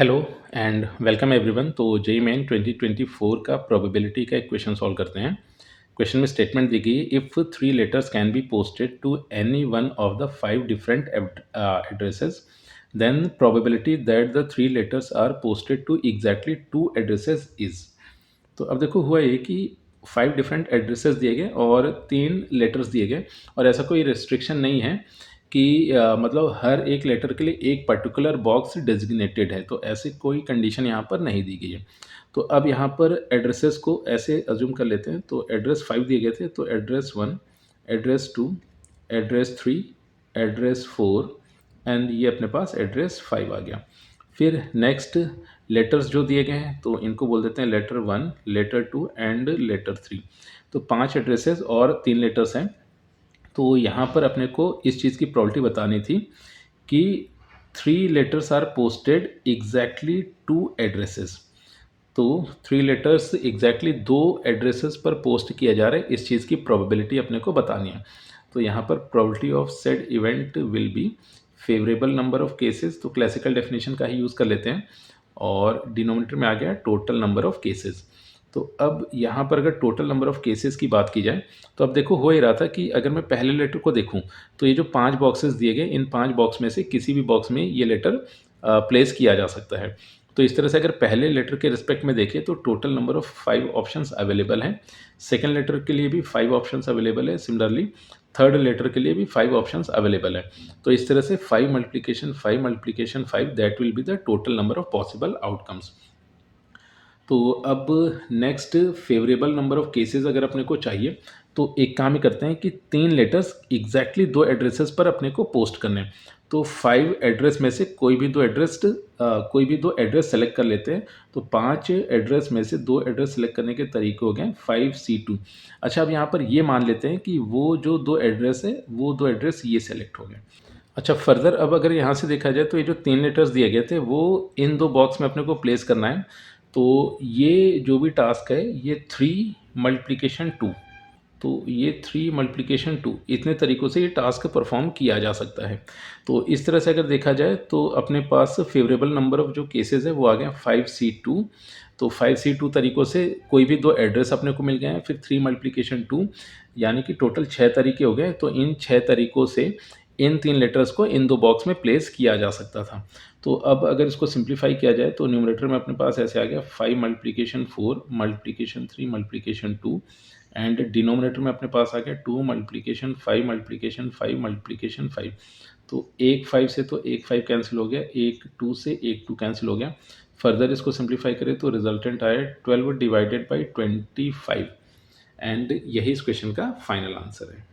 Hello and welcome everyone. तो JEE main 2024 का probability का एक क्वेश्चन सॉल्व करते हैं। क्वेश्चन में स्टेटमेंट दी गई, if three letters can be posted to any one of the five different addresses, then probability that the three letters are posted to exactly two addresses is. तो अब देखो हुआ ये कि फाइव डिफरेंट एड्रेसेस दिए गए और तीन लेटर्स दिए गए, और ऐसा कोई रिस्ट्रिक्शन नहीं है कि मतलब हर एक लेटर के लिए एक पर्टिकुलर बॉक्स डेजिग्नेटेड है, तो ऐसी कोई कंडीशन यहाँ पर नहीं दी गई है। तो अब यहाँ पर एड्रेसेस को ऐसे अज्यूम कर लेते हैं। तो एड्रेस 5 दिए गए थे, तो address 1, address 2, address 3, address 4 and ये अपने पास एड्रेस 5 आ गया। फिर नेक्स्ट लेटर्स जो दिए गए हैं तो इनको बोल देते हैं लेटर 1, लेटर 2 एंड लेटर 3। तो 5 एड्रेसेस और 3 लेटर्स हैं। तो यहाँ पर अपने को इस चीज़ की प्रॉपर्टी बतानी थी कि three letters are posted exactly two addresses. तो थ्री लेटर्स एग्जैक्टली दो एड्रेसेस पर पोस्ट किया जा रहा है, इस चीज़ की प्रोबेबिलिटी अपने को बतानी है। तो यहाँ पर probability of said event will be favourable number of cases. तो क्लासिकल डेफिनेशन का ही यूज़ कर लेते हैं, और डिनोमिनेटर में आ गया टोटल नंबर ऑफ केसेस। तो अब यहाँ पर अगर टोटल नंबर ऑफ केसेस की बात की जाए तो अब देखो हो ही रहा था कि अगर मैं पहले लेटर को देखूँ तो ये जो 5 बॉक्सेस दिए गए, इन 5 बॉक्स में से किसी भी बॉक्स में ये लेटर प्लेस किया जा सकता है। तो इस तरह से अगर पहले लेटर के रिस्पेक्ट में देखें तो total number of 5 options available हैं। सेकंड लेटर के लिए भी 5 ऑप्शंस अवेलेबल है। सिमिलरली थर्ड लेटर के लिए भी 5 ऑप्शंस अवेलेबल है। तो इस तरह से 5 multiplication 5 multiplication 5 that will be the total number of possible outcomes. तो अब next favourable number of cases अगर अपने को चाहिए तो एक काम ही करते हैं कि 3 लेटर्स एग्जैक्टली दो एड्रेसेस पर अपने को पोस्ट करने हैं। तो 5 एड्रेस में से कोई भी दो एड्रेस सेलेक्ट कर लेते हैं। तो 5 एड्रेस में से दो एड्रेस सेलेक्ट करने के तरीके हो गए 5C2। अच्छा, अब यहाँ पर ये मान लेते हैं कि वो जो दो एड्रेस है वो दो एड्रेस ये सेलेक्ट हो गए। अच्छा, फर्दर अब अगर यहाँ से देखा जाए तो ये जो 3 लेटर्स दिए गए थे वो इन दो बॉक्स में अपने को प्लेस करना है। तो ये जो भी टास्क है ये 3 मल्टीप्लिकेशन 2, तो ये 3 मल्टीप्लिकेशन 2 इतने तरीक़ों से ये टास्क परफॉर्म किया जा सकता है। तो इस तरह से अगर देखा जाए तो अपने पास फेवरेबल नंबर ऑफ जो केसेस है वो आ गए 5C2। तो 5C2 तरीक़ों से कोई भी दो एड्रेस अपने को मिल गए हैं, फिर 3 मल्टीप्लिकेशन 2 यानी कि टोटल 6 तरीके हो गए। तो इन 6 तरीक़ों से इन 3 लेटर्स को इन दो बॉक्स में प्लेस किया जा सकता था। तो अब अगर इसको सिंप्लीफाई किया जाए तो न्यूमरेटर में अपने पास ऐसे आ गया 5 multiplication 4 multiplication 3 multiplication 2 and denominator में अपने पास आ गया 2 मल्टीप्लिकेशन 5 मल्टीप्लिकेशन 5 मल्टीप्लिकेशन 5। तो एक 5 से तो एक 5 कैंसिल हो गया, एक 2 से एक 2 कैंसिल हो गया। फर्दर इसको सिंप्लीफाई करें तो रिजल्टेंट आया 12 डिवाइडेड बाई 25 एंड यही इस क्वेश्चन का फाइनल आंसर है।